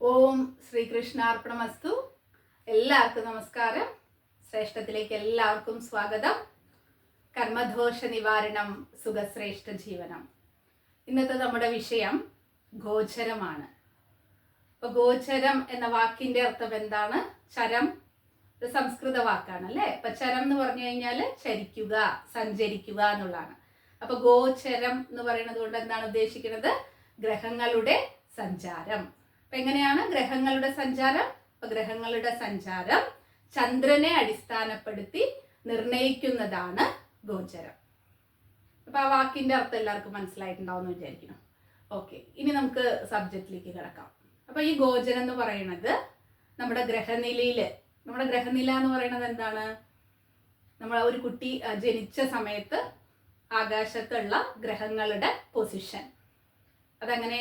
ഓം ശ്രീകൃഷ്ണാർപ്പണമസ്തു. എല്ലാവർക്കും നമസ്കാരം. ശ്രേഷ്ഠത്തിലേക്ക് എല്ലാവർക്കും സ്വാഗതം. കർമ്മദോഷ നിവാരണം, സുഖശ്രേഷ്ഠ ജീവനം. ഇന്നത്തെ നമ്മുടെ വിഷയം ഗോചരമാണ്. അപ്പൊ ഗോചരം എന്ന വാക്കിന്റെ അർത്ഥം എന്താണ്? ചരം ഒരു സംസ്കൃത വാക്കാണ് അല്ലെ. അപ്പൊ ചരം എന്ന് പറഞ്ഞു കഴിഞ്ഞാൽ ചരിക്കുക, സഞ്ചരിക്കുക എന്നുള്ളതാണ്. അപ്പൊ ഗോചരം എന്ന് പറയുന്നത് കൊണ്ട് എന്താണ് ഉദ്ദേശിക്കുന്നത്? ഗ്രഹങ്ങളുടെ സഞ്ചാരം. അപ്പൊ എങ്ങനെയാണ് ഗ്രഹങ്ങളുടെ സഞ്ചാരം? അപ്പൊ ഗ്രഹങ്ങളുടെ സഞ്ചാരം ചന്ദ്രനെ അടിസ്ഥാനപ്പെടുത്തി നിർണയിക്കുന്നതാണ് ഗോചരം. അപ്പൊ ആ വാക്കിന്റെ അർത്ഥം എല്ലാവർക്കും മനസ്സിലായിട്ടുണ്ടാവും എന്ന് വിചാരിക്കണം. ഓക്കെ, ഇനി നമുക്ക് സബ്ജക്റ്റിലേക്ക് കിടക്കാം. അപ്പൊ ഈ ഗോചരം എന്ന് പറയുന്നത് നമ്മുടെ ഗ്രഹനില എന്ന് പറയുന്നത് എന്താണ്? നമ്മൾ ഒരു കുട്ടി ജനിച്ച സമയത്ത് ആകാശത്തുള്ള ഗ്രഹങ്ങളുടെ പൊസിഷൻ, അതങ്ങനെ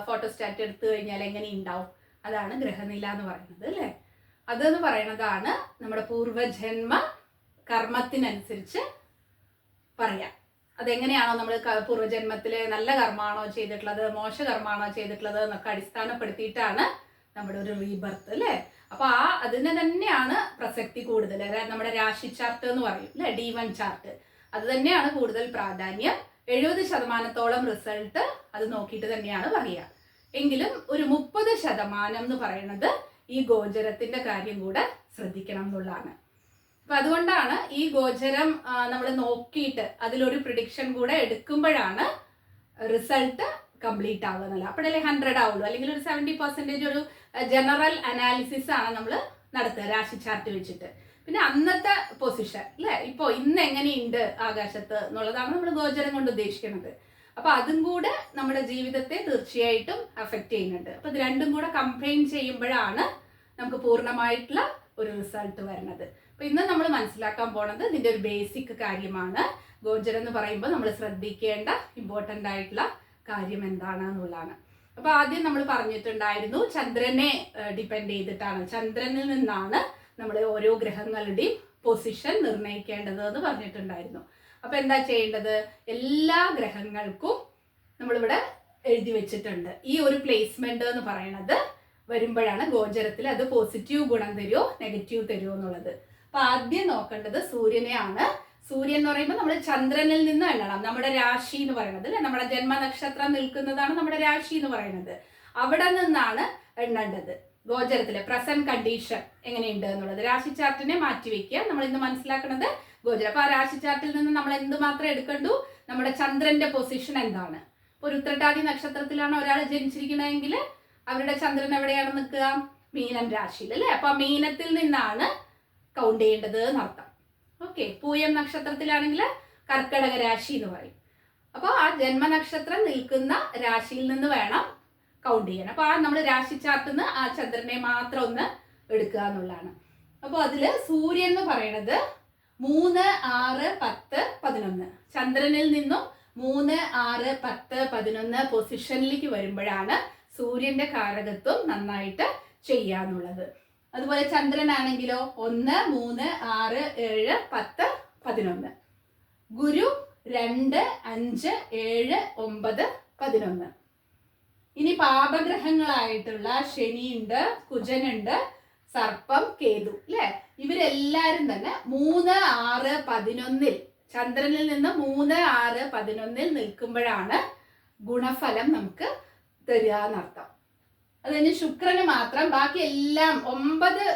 ഫോട്ടോസ്റ്റാറ്റ് എടുത്തു കഴിഞ്ഞാൽ എങ്ങനെ ഉണ്ടാവും, അതാണ് ഗ്രഹനില എന്ന് പറയുന്നത് അല്ലേ. അതെന്ന് പറയുന്നതാണ് നമ്മുടെ പൂർവജന്മ കർമ്മത്തിനനുസരിച്ച് പറയാം. അതെങ്ങനെയാണോ നമ്മൾ പൂർവ്വജന്മത്തിൽ നല്ല കർമ്മമാണോ ചെയ്തിട്ടുള്ളത്, മോശ കർമ്മമാണോ ചെയ്തിട്ടുള്ളത് എന്നൊക്കെ അടിസ്ഥാനപ്പെടുത്തിയിട്ടാണ് നമ്മുടെ ഒരു റീബർത്ത് അല്ലേ. അപ്പൊ അതിന് തന്നെയാണ് പ്രസക്തി കൂടുതൽ. നമ്മുടെ രാശി ചാർട്ട് എന്ന് പറയും അല്ലെ, D1 ചാർട്ട്, അത് തന്നെയാണ് കൂടുതൽ പ്രാധാന്യം. 70% റിസൾട്ട് അത് നോക്കിയിട്ട് തന്നെയാണ് പറയുക. എങ്കിലും ഒരു 30% എന്ന് പറയുന്നത് ഈ ഗോചരത്തിന്റെ കാര്യം കൂടെ ശ്രദ്ധിക്കണം എന്നുള്ളതാണ്. അപ്പൊ അതുകൊണ്ടാണ് ഈ ഗോചരം നമ്മൾ നോക്കിയിട്ട് അതിലൊരു പ്രിഡിക്ഷൻ കൂടെ എടുക്കുമ്പോഴാണ് റിസൾട്ട് കംപ്ലീറ്റ് ആവുക. അപ്പോഴല്ലേ 100 ആവുള്ളൂ. അല്ലെങ്കിൽ ഒരു 70% ഒരു ജനറൽ അനാലിസിസ് ആണ് നമ്മൾ നടത്തുക രാശി ചാർട്ട് വെച്ചിട്ട്. പിന്നെ അന്നത്തെ പൊസിഷൻ അല്ലെ, ഇപ്പൊ ഇന്ന് എങ്ങനെയുണ്ട് ആകാശത്ത് എന്നുള്ളതാണ് നമ്മൾ ഗോചരം കൊണ്ട് ഉദ്ദേശിക്കുന്നത്. അപ്പൊ അതും കൂടെ നമ്മുടെ ജീവിതത്തെ തീർച്ചയായിട്ടും അഫക്റ്റ് ചെയ്യുന്നുണ്ട്. അപ്പൊ ഇത് രണ്ടും കൂടെ കമ്പൈൻ ചെയ്യുമ്പോഴാണ് നമുക്ക് പൂർണ്ണമായിട്ടുള്ള ഒരു റിസൾട്ട് വരുന്നത്. അപ്പൊ ഇന്ന് നമ്മൾ മനസ്സിലാക്കാൻ പോണത് ഇതിന്റെ ഒരു ബേസിക് കാര്യമാണ്. ഗോചരം എന്ന് പറയുമ്പോൾ നമ്മൾ ശ്രദ്ധിക്കേണ്ട ഇമ്പോർട്ടൻ്റ് ആയിട്ടുള്ള കാര്യം എന്താണ് എന്നുള്ളതാണ്. അപ്പൊ ആദ്യം നമ്മൾ പറഞ്ഞിട്ടുണ്ടായിരുന്നു ചന്ദ്രനെ ഡിപ്പെൻഡ് ചെയ്തിട്ടാണ്, ചന്ദ്രനിൽ നിന്നാണ് നമ്മൾ ഓരോ ഗ്രഹങ്ങളുടെയും പൊസിഷൻ നിർണ്ണയിക്കേണ്ടത് എന്ന് പറഞ്ഞിട്ടുണ്ടായിരുന്നു. അപ്പൊ എന്താ ചെയ്യേണ്ടത്? എല്ലാ ഗ്രഹങ്ങൾക്കും നമ്മളിവിടെ എഴുതി വെച്ചിട്ടുണ്ട്. ഈ ഒരു പ്ലേസ്മെന്റ് എന്ന് പറയുന്നത് വരുമ്പോഴാണ് ഗോചരത്തിൽ അത് പോസിറ്റീവ് ഗുണം തരുമോ നെഗറ്റീവ് തരുമോ എന്നുള്ളത്. അപ്പൊ ആദ്യം നോക്കേണ്ടത് സൂര്യനെയാണ്. സൂര്യൻ എന്ന് പറയുമ്പോൾ നമ്മൾ ചന്ദ്രനിൽ നിന്ന് എണ്ണണം. നമ്മുടെ രാശി എന്ന് പറയുന്നത് അല്ലെ, നമ്മുടെ ജന്മനക്ഷത്രം നിൽക്കുന്നതാണ് നമ്മുടെ രാശി എന്ന് പറയുന്നത്. അവിടെ നിന്നാണ് എണ്ണേണ്ടത്. ഗോചരത്തിലെ പ്രസന്റ് കണ്ടീഷൻ എങ്ങനെയുണ്ട് എന്നുള്ളത് രാശി ചാർട്ടിനെ മാറ്റിവെക്കുക. നമ്മൾ ഇന്ന് മനസ്സിലാക്കുന്നത് ഗോചരം. അപ്പൊ ആ രാശി ചാർട്ടിൽ നിന്ന് നമ്മൾ എന്ത് മാത്രം എടുക്കണ്ടു? നമ്മുടെ ചന്ദ്രന്റെ പൊസിഷൻ എന്താണ്. ഇപ്പൊ ഒരു ഉത്രട്ടാതി നക്ഷത്രത്തിലാണ് ഒരാൾ ജനിച്ചിരിക്കുന്നതെങ്കിൽ അവരുടെ ചന്ദ്രൻ എവിടെയാണ് നിൽക്കുക? മീനം രാശിയിൽ അല്ലെ. അപ്പൊ ആ മീനത്തിൽ നിന്നാണ് കൗണ്ട് ചെയ്യേണ്ടത് എന്നർത്ഥം. ഓക്കെ, പൂയം നക്ഷത്രത്തിലാണെങ്കിൽ കർക്കടക രാശി എന്ന് പറയും. അപ്പൊ ആ ജന്മനക്ഷത്രം നിൽക്കുന്ന രാശിയിൽ നിന്ന് വേണം കൗണ്ട് ചെയ്യണം. അപ്പൊ നമ്മൾ രാശി ചാർട്ടിന്ന് ആ ചന്ദ്രനെ മാത്രം ഒന്ന് എടുക്കുക എന്നുള്ളതാണ്. അപ്പൊ അതില് സൂര്യൻ എന്ന് പറയുന്നത് 3, 6, 10, 11 ചന്ദ്രനിൽ നിന്നും 3, 6, 10, 11 പൊസിഷനിലേക്ക് വരുമ്പോഴാണ് സൂര്യന്റെ കാരകത്വം നന്നായിട്ട് ചെയ്യാന്നുള്ളത്. അതുപോലെ ചന്ദ്രനാണെങ്കിലോ 1, 3, 6, 7, 10, 11. ഗുരു 2, 5, 7, 9, 11. ഇനി പാപഗ്രഹങ്ങളായിട്ടുള്ള ശനിയുണ്ട്, കുജനുണ്ട്, സർപ്പം, കേതു അല്ലെ. ഇവരെല്ലാരും തന്നെ 3, 6, 11 ചന്ദ്രനിൽ നിന്ന് 3, 6, 11 നിൽക്കുമ്പോഴാണ് ഗുണഫലം നമുക്ക് തരിക എന്നർത്ഥം. അത് കഴിഞ്ഞ് ശുക്രന് മാത്രം, ബാക്കി എല്ലാം 9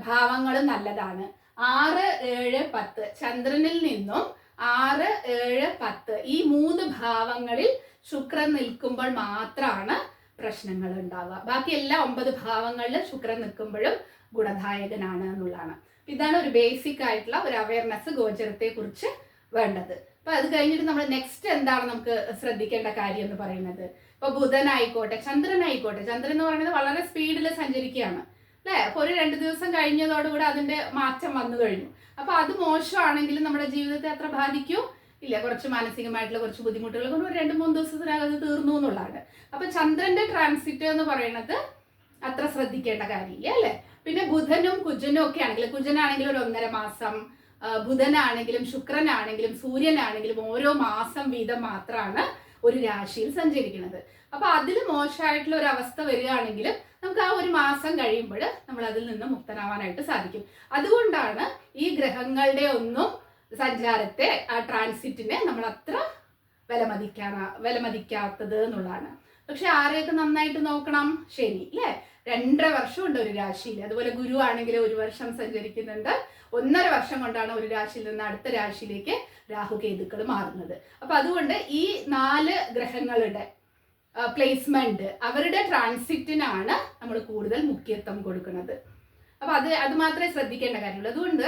ഭാവങ്ങളും നല്ലതാണ്. 6, 7, 10 ചന്ദ്രനിൽ നിന്നും 6, 7, 10 ഈ 3 ഭാവങ്ങളിൽ ശുക്രൻ നിൽക്കുമ്പോൾ മാത്രമാണ് പ്രശ്നങ്ങൾ ഉണ്ടാവുക. ബാക്കി എല്ലാ 9 ഭാവങ്ങളിൽ ശുക്രൻ നിൽക്കുമ്പോഴും ഗുണദായകനാണ് എന്നുള്ളതാണ്. ഇതാണ് ഒരു ബേസിക് ആയിട്ടുള്ള ഒരു അവയർനെസ് ഗോചരത്തെ കുറിച്ച് വേണ്ടത്. അപ്പൊ അത് കഴിഞ്ഞിട്ട് നമ്മൾ നെക്സ്റ്റ് എന്താണ് നമുക്ക് ശ്രദ്ധിക്കേണ്ട കാര്യം എന്ന് പറയുന്നത്? ഇപ്പൊ ബുധനായിക്കോട്ടെ, ചന്ദ്രനായിക്കോട്ടെ, ചന്ദ്രൻ എന്ന് പറയുന്നത് വളരെ സ്പീഡിൽ സഞ്ചരിക്കുകയാണ് അല്ലെ. അപ്പൊ ഒരു 2 ദിവസം കഴിഞ്ഞതോടുകൂടെ അതിന്റെ മാറ്റം വന്നു കഴിഞ്ഞു. അപ്പൊ അത് മോശമാണെങ്കിലും നമ്മുടെ ജീവിതത്തെ അത്ര ബാധിക്കൂ ഇല്ല. കുറച്ച് മാനസികമായിട്ടുള്ള കുറച്ച് ബുദ്ധിമുട്ടുകൾ കൊണ്ട് ഒരു 2-3 ദിവസത്തിനകം അത് തീർന്നു എന്നുള്ളതാണ്. അപ്പൊ ചന്ദ്രന്റെ ട്രാൻസിറ്റ് എന്ന് പറയുന്നത് അത്ര ശ്രദ്ധിക്കേണ്ട കാര്യമില്ല അല്ലെ. പിന്നെ ബുധനും കുജനും ഒക്കെ ആണെങ്കിൽ, കുജനാണെങ്കിലും ഒരു 1.5 മാസം, ബുധനാണെങ്കിലും ശുക്രനാണെങ്കിലും സൂര്യനാണെങ്കിലും ഓരോ മാസം വീതം മാത്രമാണ് ഒരു രാശിയിൽ സഞ്ചരിക്കുന്നത്. അപ്പൊ അതിൽ മോശമായിട്ടുള്ള ഒരു അവസ്ഥ വരികയാണെങ്കിൽ നമുക്ക് ആ ഒരു മാസം കഴിയുമ്പോൾ നമ്മൾ അതിൽ നിന്ന് മുക്തനാവാനായിട്ട് സാധിക്കും. അതുകൊണ്ടാണ് ഈ ഗ്രഹങ്ങളുടെ ഒന്നും സഞ്ചാരത്തെ, ആ ട്രാൻസിറ്റിനെ നമ്മൾ അത്ര വിലമതിക്കാത്തത് എന്നുള്ളതാണ്. പക്ഷെ ആരെയൊക്കെ നന്നായിട്ട് നോക്കണം? ശനി അല്ലേ, 2.5 വർഷമുണ്ട് ഒരു രാശിയിൽ. അതുപോലെ ഗുരു ആണെങ്കിൽ 1 വർഷം സഞ്ചരിക്കുന്നുണ്ട്. 1.5 വർഷം കൊണ്ടാണ് ഒരു രാശിയിൽ നിന്ന് അടുത്ത രാശിയിലേക്ക് രാഹു കേതുക്കൾ മാറുന്നത്. അപ്പൊ അതുകൊണ്ട് ഈ 4 ഗ്രഹങ്ങളുടെ പ്ലേസ്മെന്റ്, അവരുടെ ട്രാൻസിറ്റിനാണ് നമ്മൾ കൂടുതൽ മുഖ്യത്വം കൊടുക്കുന്നത്. അപ്പൊ അത് മാത്രമേ ശ്രദ്ധിക്കേണ്ട കാര്യമുള്ളൂ. അതുകൊണ്ട്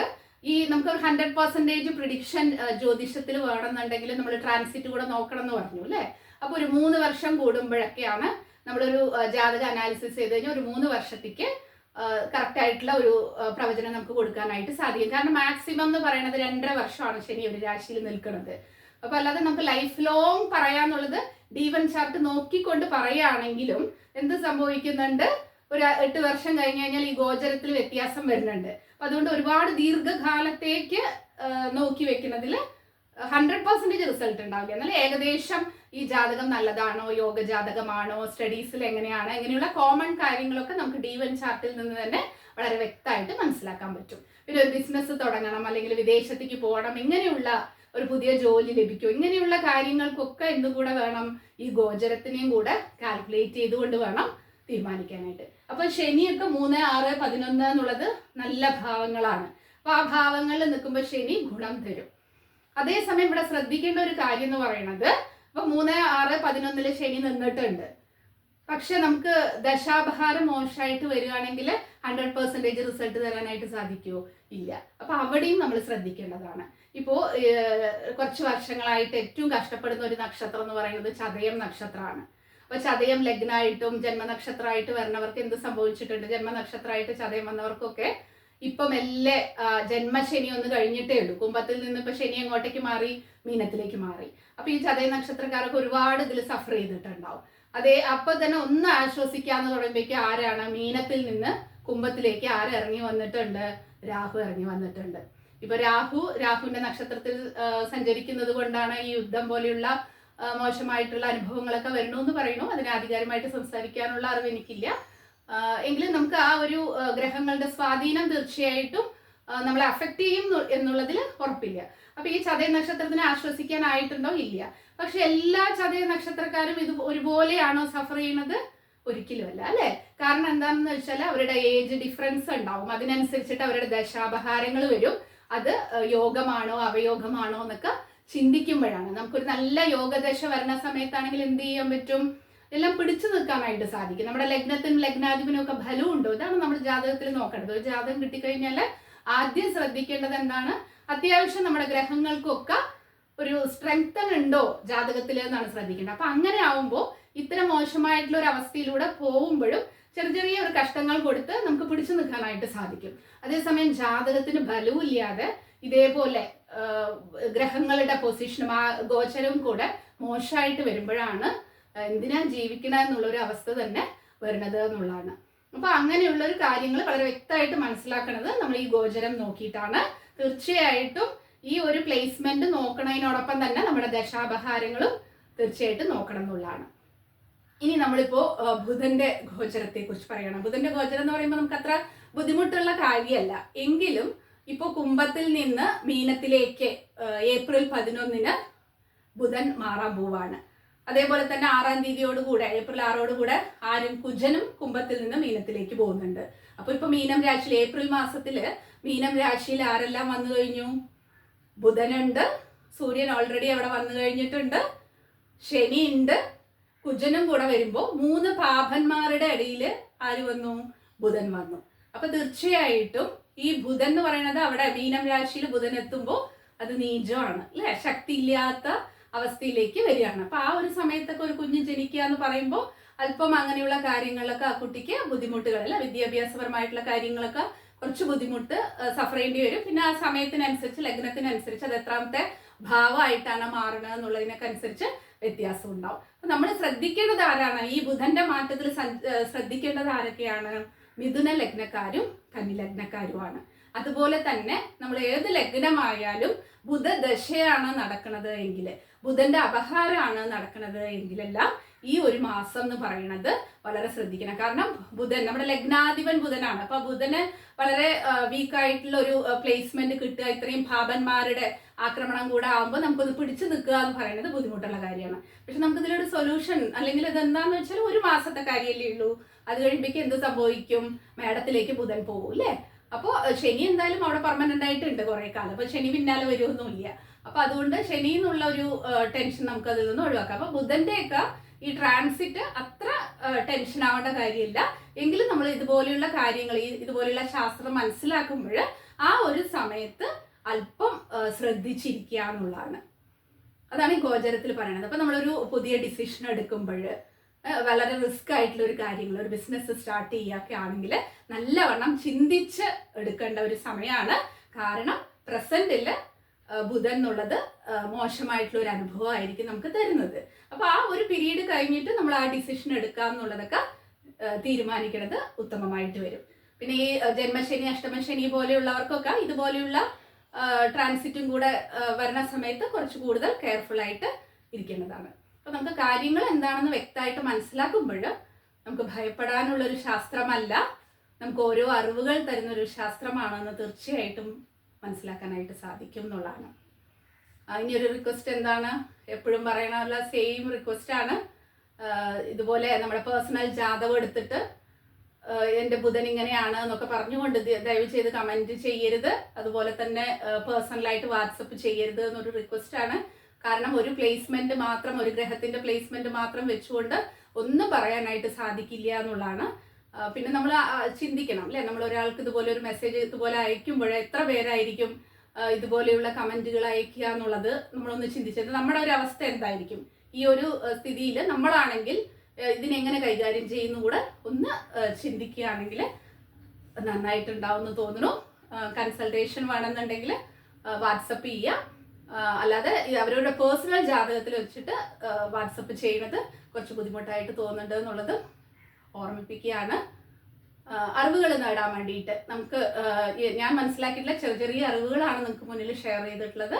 ഈ നമുക്കൊരു 100% പ്രിഡിക്ഷൻ ജ്യോതിഷത്തിൽ വേണമെന്നുണ്ടെങ്കിൽ നമ്മൾ ട്രാൻസിറ്റ് കൂടെ നോക്കണം എന്ന് പറഞ്ഞു അല്ലേ. അപ്പൊ ഒരു 3 വർഷം കൂടുമ്പോഴൊക്കെയാണ് നമ്മളൊരു ജാതക അനാലിസിസ് ചെയ്ത് കഴിഞ്ഞാൽ ഒരു 3 വർഷത്തേക്ക് കറക്റ്റ് ആയിട്ടുള്ള ഒരു പ്രവചനം നമുക്ക് കൊടുക്കാനായിട്ട് സാധിക്കും. കാരണം മാക്സിമം എന്ന് പറയുന്നത് 2.5 വർഷമാണ് ശനി ഒരു രാശിയിൽ നിൽക്കുന്നത്. അപ്പൊ അല്ലാതെ നമുക്ക് ലൈഫ് ലോങ് പറയാന്നുള്ളത് D1 ചാർട്ട് നോക്കിക്കൊണ്ട് പറയുകയാണെങ്കിലും എന്ത് സംഭവിക്കുന്നുണ്ട്, ഒരു 8 വർഷം കഴിഞ്ഞ് കഴിഞ്ഞാൽ ഈ ഗോചരത്തിൽ വ്യത്യാസം വരുന്നുണ്ട്. അപ്പൊ അതുകൊണ്ട് ഒരുപാട് ദീർഘകാലത്തേക്ക് നോക്കി വെക്കുന്നതിൽ 100% റിസൾട്ട് ഉണ്ടാവില്ല. എന്നാൽ ഏകദേശം ഈ ജാതകം നല്ലതാണോ, യോഗ ജാതകമാണോ, സ്റ്റഡീസിൽ എങ്ങനെയാണ്, ഇങ്ങനെയുള്ള കോമൺ കാര്യങ്ങളൊക്കെ നമുക്ക് D1 ചാർട്ടിൽ നിന്ന് തന്നെ വളരെ വ്യക്തമായിട്ട് മനസ്സിലാക്കാൻ പറ്റും. പിന്നെ ഒരു ബിസിനസ് തുടങ്ങണം, അല്ലെങ്കിൽ വിദേശത്തേക്ക് പോകണം, ഇങ്ങനെയുള്ള ഒരു പുതിയ ജോലി ലഭിക്കും, ഇങ്ങനെയുള്ള കാര്യങ്ങൾക്കൊക്കെ എന്തും കൂടെ വേണം, ഈ ഗോചരത്തിനെയും കൂടെ കാൽക്കുലേറ്റ് ചെയ്തുകൊണ്ട് വേണം തീരുമാനിക്കാനായിട്ട്. അപ്പൊ ശനിയൊക്കെ 3, 6, 11 എന്നുള്ളത് നല്ല ഭാവങ്ങളാണ്. അപ്പൊ ആ ഭാവങ്ങളിൽ നിൽക്കുമ്പോൾ ശനി ഗുണം തരും. അതേസമയം ഇവിടെ ശ്രദ്ധിക്കേണ്ട ഒരു കാര്യം എന്ന് പറയുന്നത്, ഇപ്പൊ 3, 6, 11 ശനി നിന്നിട്ടുണ്ട്. പക്ഷെ നമുക്ക് ദശാപഹാരം മോശമായിട്ട് വരികയാണെങ്കിൽ 100% റിസൾട്ട് തരാനായിട്ട് സാധിക്കുമോ? ഇല്ല. അപ്പൊ അവിടെയും നമ്മൾ ശ്രദ്ധിക്കേണ്ടതാണ്. ഇപ്പോ കുറച്ച് വർഷങ്ങളായിട്ട് ഏറ്റവും കഷ്ടപ്പെടുന്ന ഒരു നക്ഷത്രം എന്ന് പറയുന്നത് ചതയം നക്ഷത്രമാണ്. അപ്പൊ ചതയം ലഗ്നമായിട്ടും ജന്മനക്ഷത്രമായിട്ട് വരുന്നവർക്ക് എന്ത് സംഭവിച്ചിട്ടുണ്ട്? ജന്മനക്ഷത്രമായിട്ട് ചതയം വന്നവർക്കൊക്കെ ഇപ്പൊ മെല്ലെ ജന്മശനി ഒന്ന് കഴിഞ്ഞിട്ടേ ഉള്ളൂ. കുംഭത്തിൽ നിന്ന് ഇപ്പൊ ശനി അങ്ങോട്ടേക്ക് മാറി, മീനത്തിലേക്ക് മാറി. അപ്പൊ ഈ ചതയ നക്ഷത്രക്കാരൊക്കെ ഒരുപാട് ഇതിൽ സഫർ ചെയ്തിട്ടുണ്ടാവും. അപ്പൊ തന്നെ ഒന്ന് ആശ്വസിക്കാന്ന് പറയുമ്പോഴേക്കും ആരാണ്? മീനത്തിൽ നിന്ന് കുംഭത്തിലേക്ക് ഇറങ്ങി വന്നിട്ടുണ്ട്? രാഹു ഇറങ്ങി വന്നിട്ടുണ്ട്. ഇപ്പൊ രാഹുവിന്റെ നക്ഷത്രത്തിൽ സഞ്ചരിക്കുന്നത് കൊണ്ടാണ് ഈ യുദ്ധം പോലെയുള്ള മോശമായിട്ടുള്ള അനുഭവങ്ങളൊക്കെ വരണമെന്ന് പറയുന്നു. അതിന് ആധികാരികമായിട്ട് സംസാരിക്കാനുള്ള അറിവ് എനിക്കില്ല. എങ്കിലും നമുക്ക് ആ ഒരു ഗ്രഹങ്ങളുടെ സ്വാധീനം തീർച്ചയായിട്ടും നമ്മളെ അഫക്റ്റ് ചെയ്യും എന്നുള്ളതിൽ ഉറപ്പില്ല. അപ്പൊ ഈ ചതയ നക്ഷത്രത്തിനെ ആശ്വസിക്കാനായിട്ടുണ്ടോ? ഇല്ല. പക്ഷെ എല്ലാ ചതയ നക്ഷത്രക്കാരും ഇത് ഒരുപോലെയാണോ സഫർ ചെയ്യുന്നത്? ഒരിക്കലും അല്ല അല്ലെ. കാരണം എന്താണെന്ന് വെച്ചാൽ അവരുടെ ഏജ് ഡിഫറൻസ് ഉണ്ടാവും. അതിനനുസരിച്ചിട്ട് അവരുടെ ദശാപഹാരങ്ങൾ വരും. അത് യോഗമാണോ അവയോഗമാണോ എന്നൊക്കെ ചിന്തിക്കുമ്പോഴാണ്. നമുക്കൊരു നല്ല യോഗദശ വരുന്ന സമയത്താണെങ്കിൽ എന്ത് ചെയ്യാൻ പറ്റും? എല്ലാം പിടിച്ചു നിൽക്കാനായിട്ട് സാധിക്കും. നമ്മുടെ ലഗ്നത്തിനും ലഗ്നാധിപനും ഒക്കെ ഫലം ഉണ്ടോ? ഇതാണ് നമ്മൾ ജാതകത്തിൽ നോക്കേണ്ടത്. ഒരു ജാതകം കിട്ടിക്കഴിഞ്ഞാൽ ആദ്യം ശ്രദ്ധിക്കേണ്ടത് എന്താണ്? അത്യാവശ്യം നമ്മുടെ ഗ്രഹങ്ങൾക്കൊക്കെ ഒരു സ്ട്രെങ്തൻ ഉണ്ടോ ജാതകത്തിൽ എന്നാണ് ശ്രദ്ധിക്കേണ്ടത്. അപ്പൊ അങ്ങനെ ആവുമ്പോൾ ഇത്തരം മോശമായിട്ടുള്ള ഒരു അവസ്ഥയിലൂടെ പോകുമ്പോഴും ചെറിയ ഒരു കഷ്ടങ്ങൾ കൊടുത്ത് നമുക്ക് പിടിച്ചു നിൽക്കാനായിട്ട് സാധിക്കും. അതേസമയം ജാതകത്തിന് ബലവും ഇല്ലാതെ ഇതേപോലെ ഗ്രഹങ്ങളുടെ പൊസിഷനും ആ ഗോചരവും കൂടെ മോശമായിട്ട് വരുമ്പോഴാണ് എന്തിനാ ജീവിക്കണ എന്നുള്ളൊരു അവസ്ഥ തന്നെ വരുന്നത് എന്നുള്ളതാണ്. അപ്പൊ അങ്ങനെയുള്ള ഒരു കാര്യങ്ങൾ വളരെ വ്യക്തമായിട്ട് മനസ്സിലാക്കുന്നത് നമ്മൾ ഈ ഗോചരം നോക്കിയിട്ടാണ്. തീർച്ചയായിട്ടും ഈ ഒരു പ്ലേസ്മെന്റ് നോക്കണതിനോടൊപ്പം തന്നെ നമ്മുടെ ദശാപഹാരങ്ങളും തീർച്ചയായിട്ടും നോക്കണം എന്നുള്ളതാണ്. ഇനി നമ്മളിപ്പോ ബുധന്റെ ഗോചരത്തെ കുറിച്ച് പറയണം. ബുധന്റെ ഗോചരം എന്ന് പറയുമ്പോൾ നമുക്ക് അത്ര ബുദ്ധിമുട്ടുള്ള കാര്യമല്ല. എങ്കിലും ഇപ്പോ കുംഭത്തിൽ നിന്ന് മീനത്തിലേക്ക് ഏപ്രിൽ 11 ബുധൻ മാറാൻ പോവാണ്. അതേപോലെ തന്നെ 6-ാം തീയതിയോടുകൂടെ, ഏപ്രിൽ 6 കുജനും കുംഭത്തിൽ നിന്ന് മീനത്തിലേക്ക് പോകുന്നുണ്ട്. അപ്പൊ ഇപ്പൊ മീനം രാശിയിൽ ഏപ്രിൽ മാസത്തില് മീനം രാശിയിൽ ആരെല്ലാം വന്നു കഴിഞ്ഞു? ബുധനുണ്ട്, സൂര്യൻ ഓൾറെഡി അവിടെ വന്നു കഴിഞ്ഞിട്ടുണ്ട്, ശനി ഉണ്ട്, കുജനും കൂടെ വരുമ്പോ 3 പാപന്മാരുടെ ഇടയിൽ ആര് വന്നു? ബുധൻ വന്നു. അപ്പൊ തീർച്ചയായിട്ടും ഈ ബുധൻ എന്ന് പറയുന്നത് അവിടെ മീനം രാശിയിൽ ബുധൻ എത്തുമ്പോൾ അത് നീചമാണ് അല്ലെ, ശക്തി ഇല്ലാത്ത അവസ്ഥയിലേക്ക് വരികയാണ്. അപ്പൊ ആ ഒരു സമയത്തൊക്കെ ഒരു കുഞ്ഞ് ജനിക്കുക എന്ന് പറയുമ്പോൾ അല്പം അങ്ങനെയുള്ള കാര്യങ്ങളിലൊക്കെ ആ കുട്ടിക്ക് ബുദ്ധിമുട്ടുകളല്ല, വിദ്യാഭ്യാസപരമായിട്ടുള്ള കാര്യങ്ങളൊക്കെ കുറച്ച് ബുദ്ധിമുട്ട് സഫർ ചെയ്യേണ്ടി വരും. പിന്നെ ആ സമയത്തിനനുസരിച്ച് ലഗ്നത്തിനനുസരിച്ച് അത് എത്രാമത്തെ ഭാവമായിട്ടാണ് മാറുന്നത് എന്നുള്ളതിനൊക്കെ അനുസരിച്ച് വ്യത്യാസം ഉണ്ടാവും. അപ്പൊ നമ്മൾ ശ്രദ്ധിക്കേണ്ടത് ആരാണ്? ഈ ബുധന്റെ മാറ്റത്തിൽ ശ്രദ്ധിക്കേണ്ടത് ആരൊക്കെയാണ്? മിഥുന ലഗ്നക്കാരും കന്നി ലഗ്നക്കാരുമാണ്. അതുപോലെ തന്നെ നമ്മൾ ഏത് ലഗ്നമായാലും ബുധദശയാണ് നടക്കുന്നത് എങ്കിൽ ബുധന്റെ അപഹാരമാണ് നടക്കുന്നത് എങ്കിലെല്ലാം ഈ ഒരു മാസം എന്ന് പറയുന്നത് വളരെ ശ്രദ്ധിക്കണം. കാരണം ബുധൻ നമ്മുടെ ലഗ്നാധിപൻ ബുധനാണ്. അപ്പൊ ബുധന് വളരെ വീക്കായിട്ടുള്ള ഒരു പ്ലേസ്മെന്റ് കിട്ടുക, ഇത്രയും ഭാവന്മാരുടെ ആക്രമണം കൂടെ ആകുമ്പോൾ നമുക്കൊന്ന് പിടിച്ചു നിൽക്കുക എന്ന് പറയുന്നത് ബുദ്ധിമുട്ടുള്ള കാര്യമാണ്. പക്ഷെ നമുക്ക് ഇതിലൊരു സൊല്യൂഷൻ, അല്ലെങ്കിൽ ഇതെന്താന്ന് വെച്ചാൽ ഒരു മാസത്തെ കാര്യമല്ലേ ഉള്ളൂ. അത് കഴിയുമ്പോഴേക്കും എന്ത് സംഭവിക്കും? മേടത്തിലേക്ക് ബുധൻ പോകും അല്ലേ. അപ്പോൾ ശനി എന്തായാലും അവിടെ പെർമനന്റ് ആയിട്ടുണ്ട് കുറെ കാലം. അപ്പൊ ശനി പിന്നാലെ വരുമൊന്നുമില്ല. അപ്പൊ അതുകൊണ്ട് ശനി എന്നുള്ള ഒരു ടെൻഷൻ നമുക്ക് അതിൽ നിന്ന് ഒഴിവാക്കാം. അപ്പൊ ബുധന്റെയൊക്കെ ഈ ട്രാൻസിറ്റ് അത്ര ടെൻഷൻ ആവേണ്ട കാര്യമില്ല. എങ്കിലും നമ്മൾ ഇതുപോലെയുള്ള കാര്യങ്ങൾ, ഇതുപോലെയുള്ള ശാസ്ത്രം മനസ്സിലാക്കുമ്പോൾ ആ ഒരു സമയത്ത് അല്പം ശ്രദ്ധിച്ചിരിക്കുക എന്നുള്ളതാണ്. അതാണ് ഈ ഗോചരത്തിൽ പറയുന്നത്. അപ്പൊ നമ്മളൊരു പുതിയ ഡിസിഷൻ എടുക്കുമ്പോൾ, വളരെ റിസ്ക് ആയിട്ടുള്ള ഒരു കാര്യങ്ങൾ, ഒരു ബിസിനസ് സ്റ്റാർട്ട് ചെയ്യുകയൊക്കെ ആണെങ്കിൽ നല്ലവണ്ണം ചിന്തിച്ച് എടുക്കേണ്ട ഒരു സമയമാണ്. കാരണം പ്രസന്റിൽ ബുധൻ എന്നുള്ളത് മോശമായിട്ടുള്ള ഒരു അനുഭവമായിരിക്കും നമുക്ക് തരുന്നത്. അപ്പൊ ആ ഒരു പീരീഡ് കഴിഞ്ഞിട്ട് നമ്മൾ ആ ഡിസിഷൻ എടുക്കാം എന്നുള്ളതൊക്കെ തീരുമാനിക്കുന്നത് ഉത്തമമായിട്ട് വരും. പിന്നെ ഈ ജന്മശനി, അഷ്ടമശനി പോലെയുള്ളവർക്കൊക്കെ ഇതുപോലെയുള്ള ട്രാൻസിറ്റും കൂടെ വരുന്ന സമയത്ത് കുറച്ച് കൂടുതൽ കെയർഫുൾ ആയിട്ട് ഇരിക്കേണ്ടതാണ്. അപ്പൊ നമുക്ക് കാര്യങ്ങൾ എന്താണെന്ന് വ്യക്തമായിട്ട് മനസ്സിലാക്കുമ്പോൾ നമുക്ക് ഭയപ്പെടാനുള്ളൊരു ശാസ്ത്രമല്ല, നമുക്ക് ഓരോ അറിവുകൾ തരുന്നൊരു ശാസ്ത്രമാണെന്ന് തീർച്ചയായിട്ടും മനസ്സിലാക്കാനായിട്ട് സാധിക്കും എന്നുള്ളതാണ്. ഇനിയൊരു റിക്വസ്റ്റ് എന്താണ്, എപ്പോഴും പറയണമല്ല, സെയിം റിക്വസ്റ്റ് ആണ്. ഇതുപോലെ നമ്മുടെ പേഴ്സണൽ ജാതകം എടുത്തിട്ട് എൻ്റെ ബുധൻ ഇങ്ങനെയാണ് എന്നൊക്കെ പറഞ്ഞുകൊണ്ട് ദയവ് ചെയ്ത് കമൻറ്റ് ചെയ്യരുത്. അതുപോലെ തന്നെ പേഴ്സണലായിട്ട് വാട്സപ്പ് ചെയ്യരുത് എന്നൊരു റിക്വസ്റ്റ് ആണ്. കാരണം ഒരു പ്ലേസ്മെന്റ് മാത്രം, ഒരു ഗ്രഹത്തിന്റെ പ്ലേസ്മെന്റ് മാത്രം വെച്ചുകൊണ്ട് ഒന്നും പറയാനായിട്ട് സാധിക്കില്ല എന്നുള്ളതാണ്. പിന്നെ നമ്മൾ ചിന്തിക്കണം അല്ലെ, നമ്മൾ ഒരാൾക്ക് ഇതുപോലെ ഒരു മെസ്സേജ് ഇതുപോലെ അയക്കുമ്പോൾ എത്ര പേരായിരിക്കും ഇതുപോലെയുള്ള കമന്റുകൾ അയക്കുക എന്നുള്ളത് നമ്മളൊന്ന് ചിന്തിച്ചത്. നമ്മുടെ ഒരു അവസ്ഥ എന്തായിരിക്കും ഈ ഒരു സ്ഥിതിയിൽ നമ്മളാണെങ്കിൽ ഇതിനെങ്ങനെ കൈകാര്യം ചെയ്യുന്നു കൂടെ ഒന്ന് ചിന്തിക്കുകയാണെങ്കിൽ നന്നായിട്ടുണ്ടാവുമെന്ന് തോന്നുന്നു. കൺസൾട്ടേഷൻ വേണമെന്നുണ്ടെങ്കിൽ വാട്സപ്പ് ചെയ്യുക. അല്ലാതെ അവരുടെ പേഴ്സണൽ ജാതകത്തിൽ വെച്ചിട്ട് വാട്സപ്പ് ചെയ്യുന്നത് കുറച്ച് ബുദ്ധിമുട്ടായിട്ട് തോന്നുന്നുണ്ട് എന്നുള്ളത് ഓർമ്മിപ്പിക്കുകയാണ്. അറിവുകൾ നേടാൻ വേണ്ടിയിട്ട് നമുക്ക് ഞാൻ മനസ്സിലാക്കിയിട്ടുള്ള ചെറിയ ചെറിയ അറിവുകളാണ് നിങ്ങൾക്ക് മുന്നിൽ ഷെയർ ചെയ്തിട്ടുള്ളത്.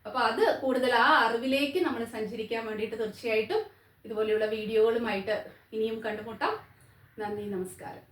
അപ്പോൾ അത് കൂടുതൽ ആ അറിവിലേക്ക് നമ്മൾ സഞ്ചരിക്കാൻ വേണ്ടിയിട്ട് തീർച്ചയായിട്ടും ഇതുപോലെയുള്ള വീഡിയോകളുമായിട്ട് ഇനിയും കണ്ടുമുട്ടാം. നന്ദി, നമസ്കാരം.